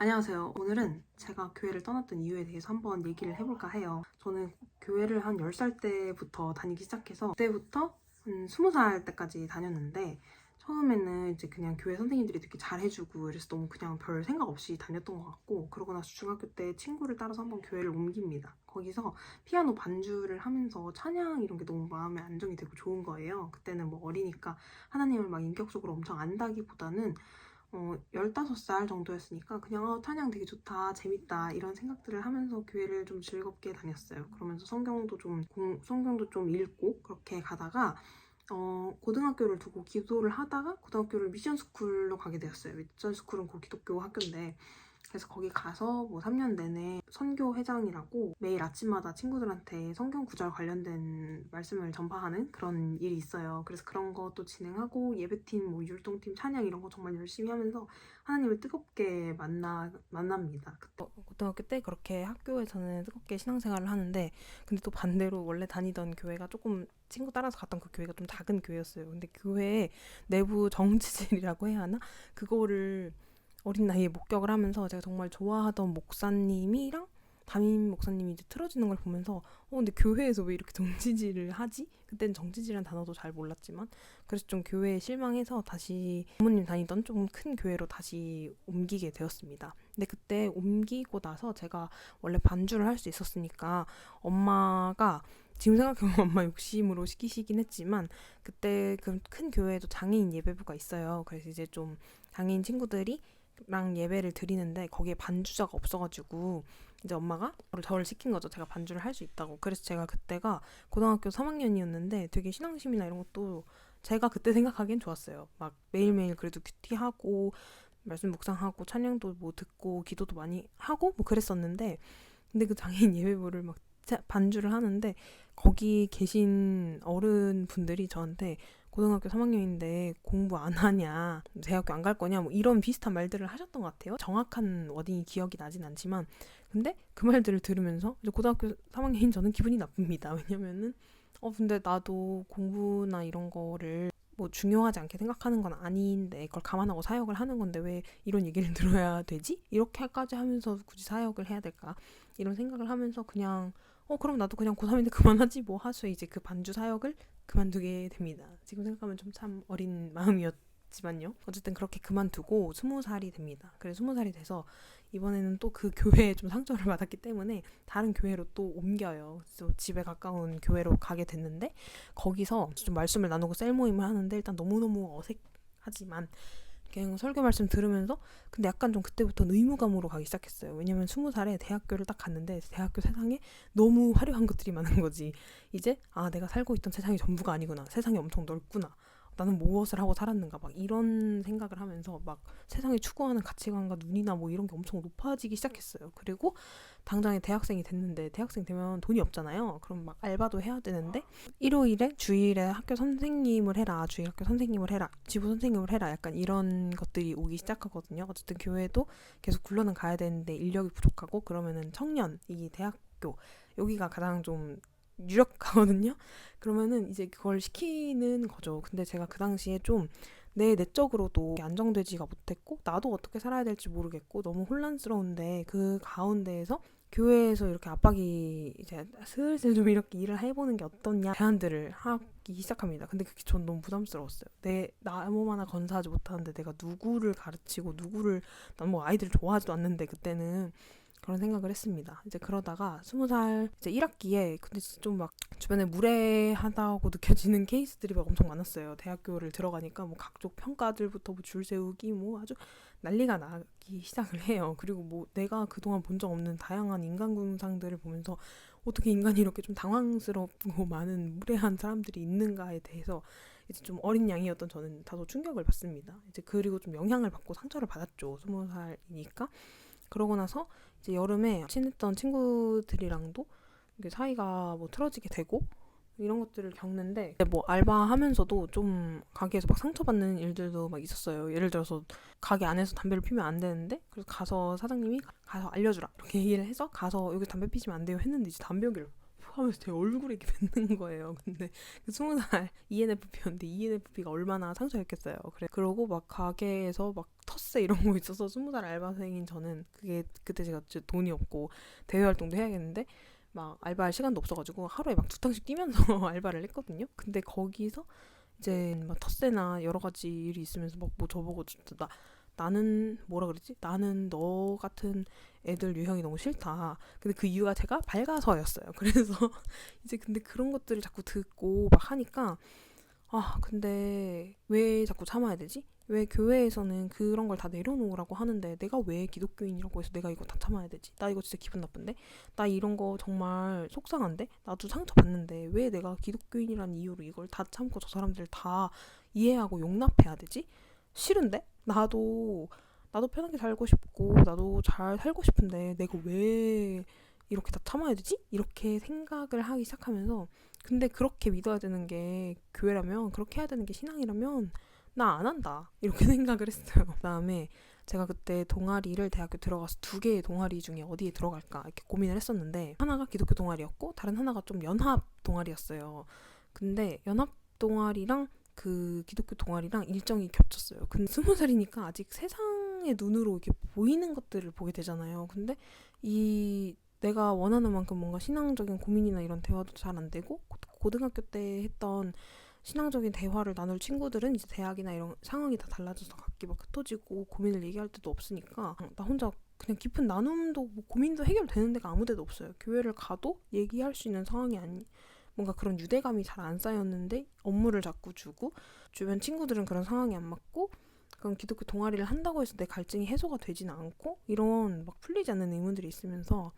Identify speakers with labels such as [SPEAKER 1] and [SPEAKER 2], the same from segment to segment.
[SPEAKER 1] 안녕하세요. 오늘은 제가 교회를 떠났던 이유에 대해서 한번 얘기를 해볼까 해요. 저는 교회를 한 10살 때부터 다니기 시작해서 그때부터 20살 때까지 다녔는데 처음에는 이제 그냥 교회 선생님들이 되게 잘해주고 그래서 너무 그냥 별 생각 없이 다녔던 것 같고 그러고 나서 중학교 때 친구를 따라서 한번 교회를 옮깁니다. 거기서 피아노 반주를 하면서 찬양 이런 게 너무 마음에 안정이 되고 좋은 거예요. 그때는 뭐 어리니까 하나님을 막 인격적으로 엄청 안다기보다는 15살 정도였으니까 그냥 찬양 되게 좋다, 재밌다 이런 생각들을 하면서 교회를 좀 즐겁게 다녔어요. 그러면서 성경도 좀 읽고 그렇게 가다가 고등학교를 두고 기도를 하다가 고등학교를 미션 스쿨로 가게 되었어요. 미션 스쿨은 기독교 학교인데 그래서 거기 가서 뭐 3년 내내 선교 회장이라고 매일 아침마다 친구들한테 성경 구절 관련된 말씀을 전파하는 그런 일이 있어요. 그래서 그런 것도 진행하고 예배팀, 뭐 율동팀, 찬양 이런 거 정말 열심히 하면서 하나님을 뜨겁게 만납니다. 고등학교 때 그렇게 학교에서는 뜨겁게 신앙생활을 하는데 근데 또 반대로 원래 다니던 교회가 조금 친구 따라서 갔던 그 교회가 좀 작은 교회였어요. 근데 교회의 내부 정치질이라고 해야 하나? 그거를 어린 나이에 목격을 하면서 제가 정말 좋아하던 목사님이랑 담임 목사님이 이제 틀어지는 걸 보면서 근데 교회에서 왜 이렇게 정치질을 하지? 그때는 정치질이라는 단어도 잘 몰랐지만 그래서 좀 교회에 실망해서 다시 부모님 다니던 조금 큰 교회로 다시 옮기게 되었습니다. 근데 그때 옮기고 나서 제가 원래 반주를 할 수 있었으니까 엄마가 지금 생각해보면 엄마 욕심으로 시키시긴 했지만 그때 그 큰 교회에도 장애인 예배부가 있어요. 그래서 이제 좀 장애인 친구들이 랑 예배를 드리는데 거기에 반주자가 없어가지고 이제 엄마가 저를 시킨 거죠. 제가 반주를 할 수 있다고. 그래서 제가 그때가 고등학교 3학년이었는데 되게 신앙심이나 이런 것도 제가 그때 생각하기엔 좋았어요. 막 매일매일 그래도 큐티하고 말씀 묵상하고 찬양도 뭐 듣고 기도도 많이 하고 뭐 그랬었는데 근데 그 장애인 예배부를 막 반주를 하는데 거기 계신 어른분들이 저한테 고등학교 3학년인데 공부 안 하냐, 대학교 안 갈 거냐, 뭐 이런 비슷한 말들을 하셨던 것 같아요. 정확한 워딩이 기억이 나진 않지만, 근데 그 말들을 들으면서 이제 고등학교 3학년인 저는 기분이 나쁩니다. 왜냐면은, 근데 나도 공부나 이런 거를 뭐 중요하지 않게 생각하는 건 아닌데 그걸 감안하고 사역을 하는 건데 왜 이런 얘기를 들어야 되지? 이렇게까지 하면서 굳이 사역을 해야 될까? 이런 생각을 하면서 그냥 그럼 나도 그냥 고3인데 그만하지 뭐 하수 이제 그 반주 사역을 그만두게 됩니다. 지금 생각하면 좀 참 어린 마음이었지만요. 어쨌든 그렇게 그만두고 20살이 됩니다. 그래서 20살이 돼서 이번에는 또 그 교회에 좀 상처를 받았기 때문에 다른 교회로 또 옮겨요. 그래서 집에 가까운 교회로 가게 됐는데 거기서 좀 말씀을 나누고 셀 모임을 하는데 일단 너무너무 어색하지만 그냥 설교 말씀 들으면서 근데 약간 좀 그때부터는 의무감으로 가기 시작했어요. 왜냐면 20살에 대학교를 딱 갔는데 대학교 세상에 너무 화려한 것들이 많은 거지. 이제 내가 살고 있던 세상이 전부가 아니구나. 세상이 엄청 넓구나. 나는 무엇을 하고 살았는가 막 이런 생각을 하면서 막 세상이 추구하는 가치관과 눈이나 뭐 이런 게 엄청 높아지기 시작했어요. 그리고 당장에 대학생이 됐는데 대학생 되면 돈이 없잖아요. 그럼 막 알바도 해야 되는데 일요일에 주일에 학교 선생님을 해라, 주일 학교 선생님을 해라, 지부 선생님을 해라 약간 이런 것들이 오기 시작하거든요. 어쨌든 교회도 계속 굴러는 가야 되는데 인력이 부족하고 그러면은 청년, 이 대학교 여기가 가장 좀 유력하거든요. 그러면은 이제 그걸 시키는 거죠. 근데 제가 그 당시에 좀 내 내적으로도 안정되지가 못했고 나도 어떻게 살아야 될지 모르겠고 너무 혼란스러운데 그 가운데에서 교회에서 이렇게 압박이 이제 슬슬 좀 이렇게 일을 해보는 게 어떻냐 제안들을 하기 시작합니다. 근데 그게 전 너무 부담스러웠어요. 나 아무 말나 건사하지 못하는데 내가 누구를 가르치고 난 뭐 아이들 좋아하지도 않는데 그때는 그런 생각을 했습니다. 이제 그러다가 20살 이제 1학기에 근데 좀 막 주변에 무례하다고 느껴지는 케이스들이 막 엄청 많았어요. 대학교를 들어가니까 뭐 각종 평가들부터 뭐 줄 세우기 뭐 아주 난리가 나기 시작을 해요. 그리고 뭐 내가 그동안 본 적 없는 다양한 인간군상들을 보면서 어떻게 인간이 이렇게 좀 당황스럽고 많은 무례한 사람들이 있는가에 대해서 이제 좀 어린 양이었던 저는 다소 충격을 받습니다. 이제 그리고 좀 영향을 받고 상처를 받았죠. 20살이니까. 그러고 나서 이제 여름에 친했던 친구들이랑도 사이가 뭐 틀어지게 되고 이런 것들을 겪는데 뭐 알바하면서도 좀 가게에서 막 상처받는 일들도 막 있었어요. 예를 들어서 가게 안에서 담배를 피면 안 되는데 그래서 가서 사장님이 가서 알려주라 이렇게 얘기를 해서 가서 여기 담배 피시면 안 돼요 했는데 이제 담배 연기를 하면서 제 얼굴에 이렇게 뱉는 거예요. 근데 그 20살 ENFP였는데 ENFP가 얼마나 상처였겠어요. 그러고 막 가게에서 막 텃세 이런 거 있어서 20살 알바생인 저는 그게 그때 제가 돈이 없고 대외 활동도 해야겠는데 막 알바할 시간도 없어가지고 하루에 막 2탕씩 뛰면서 알바를 했거든요. 근데 거기서 이제 막 텃세나 여러 가지 일이 있으면서 막 뭐 저보고 진짜 나는 뭐라 그러지? 나는 너 같은 애들 유형이 너무 싫다. 근데 그 이유가 제가 밝아서였어요. 그래서 이제 근데 그런 것들을 자꾸 듣고 막 하니까 근데 왜 자꾸 참아야 되지? 왜 교회에서는 그런 걸 다 내려놓으라고 하는데 내가 왜 기독교인이라고 해서 내가 이거 다 참아야 되지? 나 이거 진짜 기분 나쁜데? 나 이런 거 정말 속상한데? 나도 상처받는데 왜 내가 기독교인이라는 이유로 이걸 다 참고 저 사람들 다 이해하고 용납해야 되지? 싫은데? 나도 편하게 살고 싶고 나도 잘 살고 싶은데 내가 왜 이렇게 다 참아야 되지? 이렇게 생각을 하기 시작하면서 근데 그렇게 믿어야 되는 게 교회라면 그렇게 해야 되는 게 신앙이라면 나 안 한다 이렇게 생각을 했어요. 그다음에 제가 그때 동아리를 대학교 들어가서 2개의 동아리 중에 어디에 들어갈까 이렇게 고민을 했었는데 하나가 기독교 동아리였고 다른 하나가 좀 연합 동아리였어요. 근데 연합 동아리랑 그 기독교 동아리랑 일정이 겹쳤어요. 근데 20살이니까 아직 세상의 눈으로 이렇게 보이는 것들을 보게 되잖아요. 근데 이 내가 원하는 만큼 뭔가 신앙적인 고민이나 이런 대화도 잘 안 되고 고등학교 때 했던 신앙적인 대화를 나눌 친구들은 이제 대학이나 이런 상황이 다 달라져서 각기 막 흩어지고 고민을 얘기할 데도 없으니까 나 혼자 그냥 깊은 나눔도 뭐 고민도 해결되는 데가 아무 데도 없어요. 교회를 가도 얘기할 수 있는 상황이 아니 뭔가 그런 유대감이 잘 안 쌓였는데 업무를 자꾸 주고 주변 친구들은 그런 상황이 안 맞고 그런 기독교 동아리를 한다고 해서 내 갈증이 해소가 되지는 않고 이런 막 풀리지 않는 의문들이 있으면서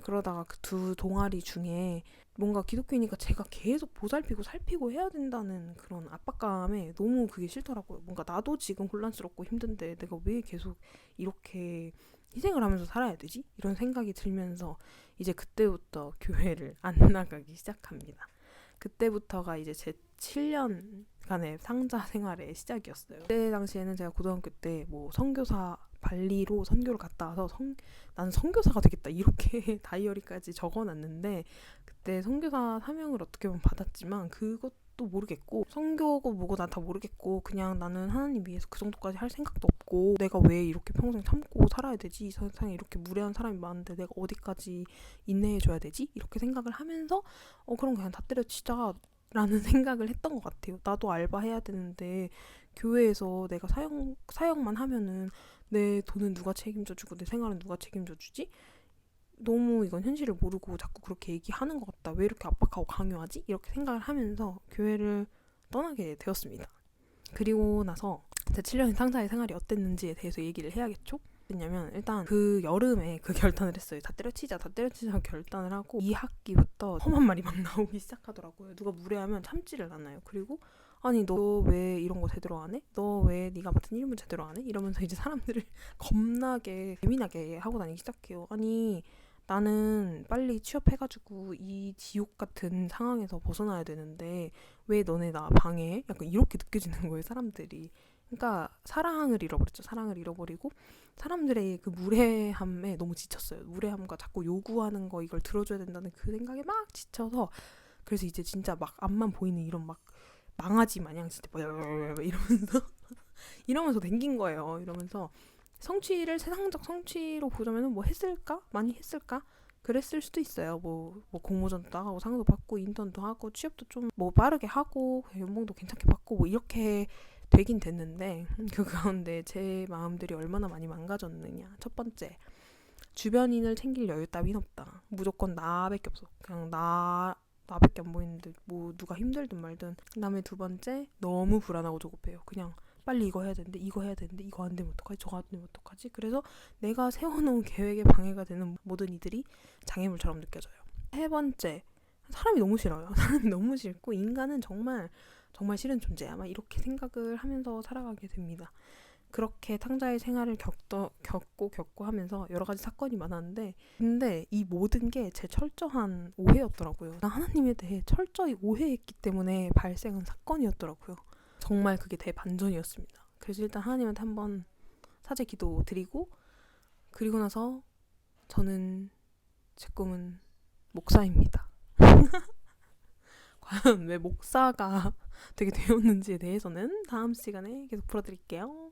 [SPEAKER 1] 그러다가 그 2 동아리 중에 뭔가 기독교이니까 제가 계속 보살피고 살피고 해야 된다는 그런 압박감에 너무 그게 싫더라고요. 뭔가 나도 지금 혼란스럽고 힘든데 내가 왜 계속 이렇게 희생을 하면서 살아야 되지? 이런 생각이 들면서 이제 그때부터 교회를 안 나가기 시작합니다. 그때부터가 이제 제 7년간의 상자 생활의 시작이었어요. 그때 당시에는 제가 고등학교 때 뭐 선교사 발리로 선교를 갔다 와서 나는 선교사가 되겠다 이렇게 다이어리까지 적어놨는데 그때 선교사 사명을 어떻게 보면 받았지만 그것도 모르겠고 선교고 뭐고 난 다 모르겠고 그냥 나는 하나님 위해서 그 정도까지 할 생각도 없고 내가 왜 이렇게 평생 참고 살아야 되지? 이 세상에 이렇게 무례한 사람이 많은데 내가 어디까지 인내해줘야 되지? 이렇게 생각을 하면서 그럼 그냥 다 때려치자 라는 생각을 했던 것 같아요. 나도 알바해야 되는데 교회에서 내가 사역만 하면은 내 돈은 누가 책임져주고 내 생활은 누가 책임져주지? 너무 이건 현실을 모르고 자꾸 그렇게 얘기하는 것 같다. 왜 이렇게 압박하고 강요하지? 이렇게 생각을 하면서 교회를 떠나게 되었습니다. 그리고 나서 제 7년의 상사의 생활이 어땠는지에 대해서 얘기를 해야겠죠? 왜냐면 일단 그 여름에 그 결단을 했어요. 다 때려치자 결단을 하고 2학기부터 험한 말이 막 나오기 시작하더라고요. 누가 무례하면 참지를 않아요. 그리고 아니 너 왜 이런 거 제대로 안 해? 너 왜 네가 맡은 일은 제대로 안 해? 이러면서 이제 사람들을 겁나게 예민하게 하고 다니기 시작해요. 아니 나는 빨리 취업해가지고 이 지옥 같은 상황에서 벗어나야 되는데 왜 너네 나 방해해? 약간 이렇게 느껴지는 거예요 사람들이. 그러니까 사랑을 잃어버렸죠. 사랑을 잃어버리고 사람들의 그 무례함에 너무 지쳤어요. 무례함과 자꾸 요구하는 거 이걸 들어줘야 된다는 그 생각에 막 지쳐서 그래서 이제 진짜 막 앞만 보이는 이런 막 망아지 마냥 진짜 이러면서 이러면서 댕긴 거예요. 이러면서 성취를 세상적 성취로 보자면 뭐 했을까? 많이 했을까? 그랬을 수도 있어요. 뭐 공모전도 나가고 상도 받고 인턴도 하고 취업도 좀 뭐 빠르게 하고 연봉도 괜찮게 받고 뭐 이렇게 되긴 됐는데 그 가운데 제 마음들이 얼마나 많이 망가졌느냐. 첫 번째, 주변인을 챙길 여유 따윈 없다. 무조건 나밖에 없어. 그냥 나밖에 안 보이는데 뭐 누가 힘들든 말든. 그다음에 2번째, 너무 불안하고 조급해요. 그냥 빨리 이거 해야 되는데 이거 안 되면 어떡하지? 저거 안 되면 어떡하지? 그래서 내가 세워놓은 계획에 방해가 되는 모든 이들이 장애물처럼 느껴져요. 3번째, 사람이 너무 싫어요. 사람이 너무 싫고 인간은 정말 싫은 존재야. 막 이렇게 생각을 하면서 살아가게 됩니다. 그렇게 탕자의 생활을 겪고 하면서 여러 가지 사건이 많았는데 근데 이 모든 게 제 철저한 오해였더라고요. 하나님에 대해 철저히 오해했기 때문에 발생한 사건이었더라고요. 정말 그게 대반전이었습니다. 그래서 일단 하나님한테 한번 사죄 기도 드리고 그리고 나서 저는 제 꿈은 목사입니다.
[SPEAKER 2] 과연 왜 목사가 되게 되었는지에 대해서는 다음 시간에 계속 풀어드릴게요.